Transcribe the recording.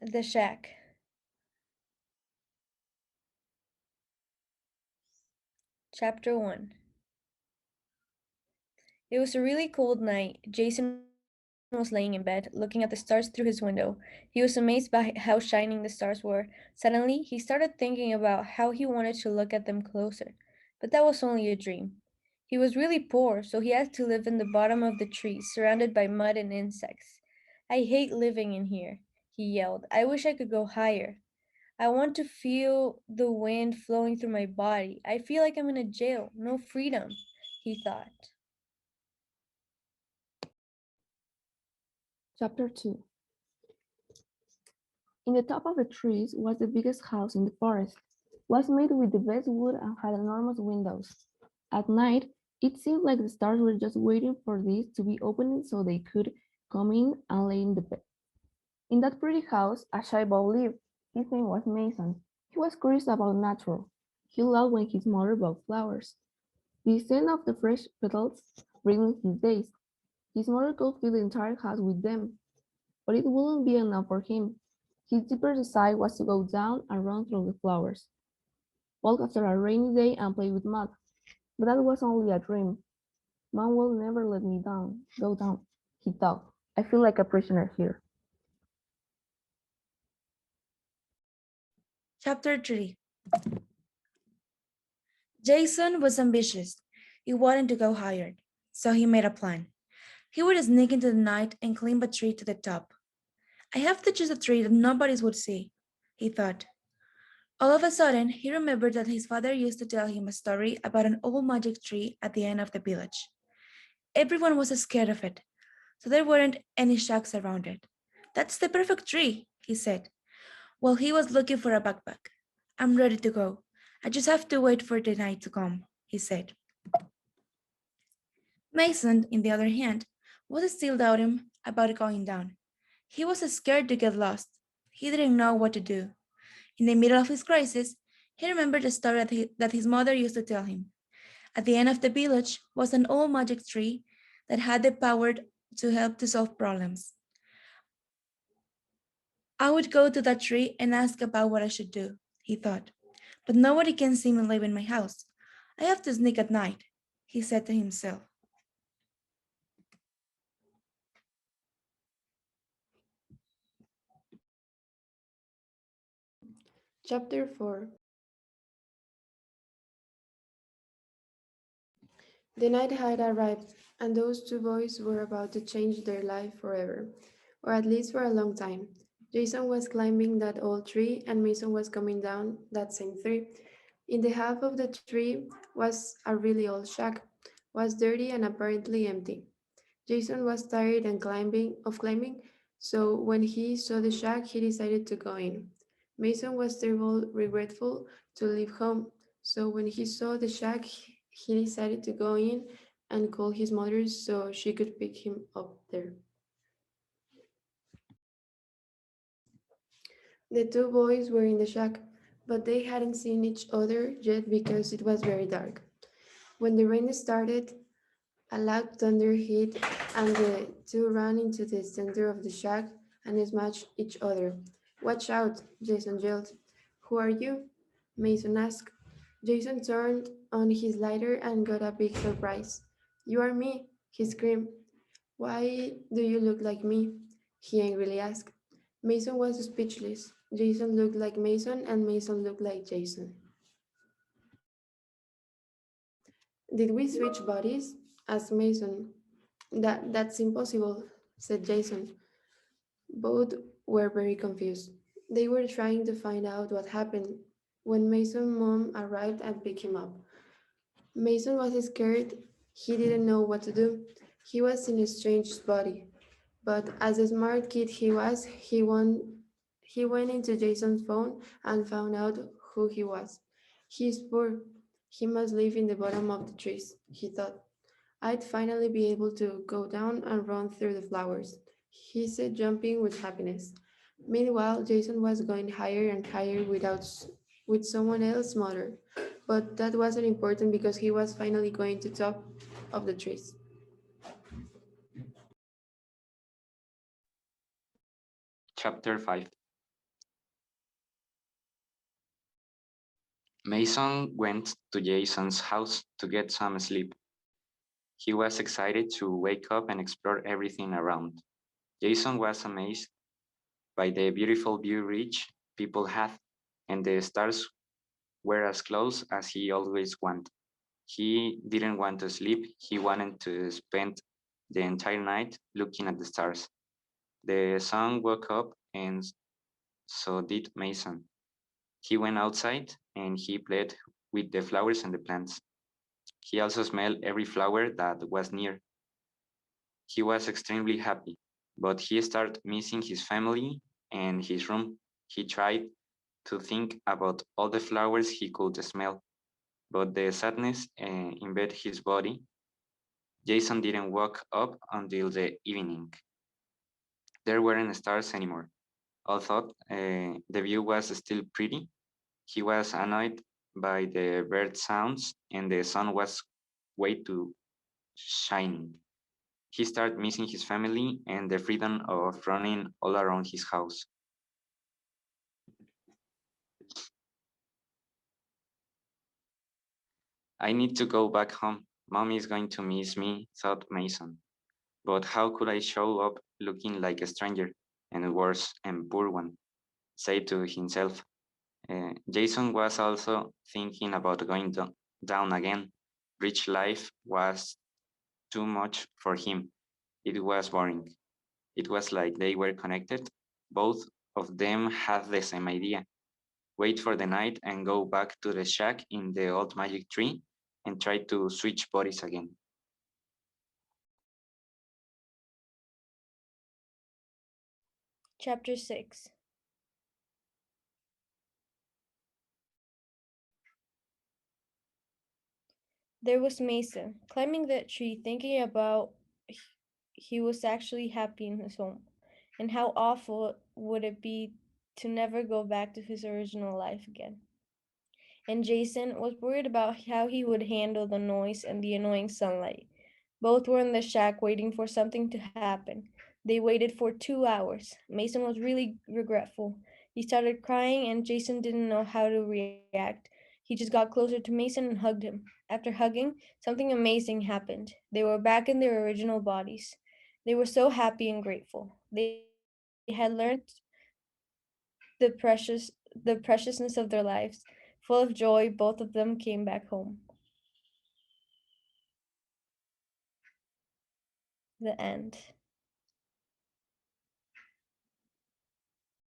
The shack. Chapter 1. It was a really cold night. Jason was laying in bed, looking at the stars through his window. He was amazed by how shining the stars were. Suddenly, he started thinking about how he wanted to look at them closer. But that was only a dream. He was really poor, so he had to live in the bottom of the tree, surrounded by mud and insects. I hate living in here, he yelled. I wish I could go higher. I want to feel the wind flowing through my body. I feel like I'm in a jail, no freedom, he thought. Chapter 2. In the top of the trees was the biggest house in the forest. It was made with the best wood and had enormous windows. At night, it seemed like the stars were just waiting for this to be opened so they could come in and lay in the bed. In that pretty house, a shy boy lived. His name was Mason. He was curious about nature. He loved when his mother bought flowers. The scent of the fresh petals brightened his days. His mother could fill the entire house with them, but it wouldn't be enough for him. His deeper desire was to go down and run through the flowers, walk after a rainy day and play with mud. But that was only a dream. Mom will never let me go down, he thought. I feel like a prisoner here. Chapter 3. Jason was ambitious. He wanted to go higher, so he made a plan. He would sneak into the night and climb a tree to the top. I have to choose a tree that nobody would see, he thought. All of a sudden, he remembered that his father used to tell him a story about an old magic tree at the end of the village. Everyone was scared of it, so there weren't any shacks around it. That's the perfect tree, he said, while he was looking for a backpack. I'm ready to go. I just have to wait for the night to come, he said. Mason, on the other hand, was still doubting about going down. He was scared to get lost. He didn't know what to do. In the middle of his crisis, he remembered a story that his mother used to tell him. At the end of the village was an old magic tree that had the power to help to solve problems. I would go to that tree and ask about what I should do, he thought. But nobody can see me live in my house. I have to sneak at night, he said to himself. Chapter 4. The night had arrived, and those two boys were about to change their life forever, or at least for a long time. Jason was climbing that old tree, and Mason was coming down that same tree. In the half of the tree was a really old shack, was dirty and apparently empty. Jason was tired and climbing, so when he saw the shack, he decided to go in. Mason was terribly regretful to leave home, so when he saw the shack, he decided to go in and call his mother so she could pick him up there. The two boys were in the shack, but they hadn't seen each other yet because it was very dark. When the rain started, a loud thunder hit, and the two ran into the center of the shack and smashed each other. Watch out, Jason yelled. Who are you? Mason asked. Jason turned on his lighter and got a big surprise. You are me, he screamed. Why do you look like me? He angrily asked. Mason was speechless. Jason looked like Mason, and Mason looked like Jason. Did we switch bodies? Asked Mason. That's impossible, said Jason. Both were very confused. They were trying to find out what happened when Mason's mom arrived and picked him up. Mason was scared. He didn't know what to do. He was in a strange body. But as a smart kid he went into Jason's phone and found out who he was. He's poor. He must live in the bottom of the trees, he thought. I'd finally be able to go down and run through the flowers, he said, jumping with happiness. Meanwhile, Jason was going higher and higher with someone else smaller, but that wasn't important because he was finally going to top of the trees. Chapter 5. Mason went to Jason's house to get some sleep. He was excited to wake up and explore everything around. Jason was amazed by the beautiful view rich people had, and the stars were as close as he always wanted. He didn't want to sleep, he wanted to spend the entire night looking at the stars. The sun woke up, and so did Mason. He went outside and he played with the flowers and the plants. He also smelled every flower that was near. He was extremely happy, but he started missing his family and his room. He tried to think about all the flowers he could smell, but the sadness invaded his body. Jason didn't wake up until the evening. There weren't stars anymore. Although the view was still pretty, he was annoyed by the bird sounds and the sun was way too shining. He started missing his family and the freedom of running all around his house. I need to go back home. Mommy is going to miss me, thought Mason. But how could I show up looking like a stranger and worse, and poor one? Said to himself. Jason was also thinking about going down again. Rich life was too much for him. It was boring. It was like they were connected. Both of them had the same idea. Wait for the night and go back to the shack in the old magic tree and try to switch bodies again. Chapter 6. There was Mason, climbing that tree, thinking about he was actually happy in his home, and how awful would it be to never go back to his original life again. And Jason was worried about how he would handle the noise and the annoying sunlight. Both were in the shack waiting for something to happen. They waited for 2 hours. Mason was really regretful. He started crying, and Jason didn't know how to react. He just got closer to Mason and hugged him. After hugging, something amazing happened. They were back in their original bodies. They were so happy and grateful. They had learned the preciousness of their lives. Full of joy, both of them came back home. The end.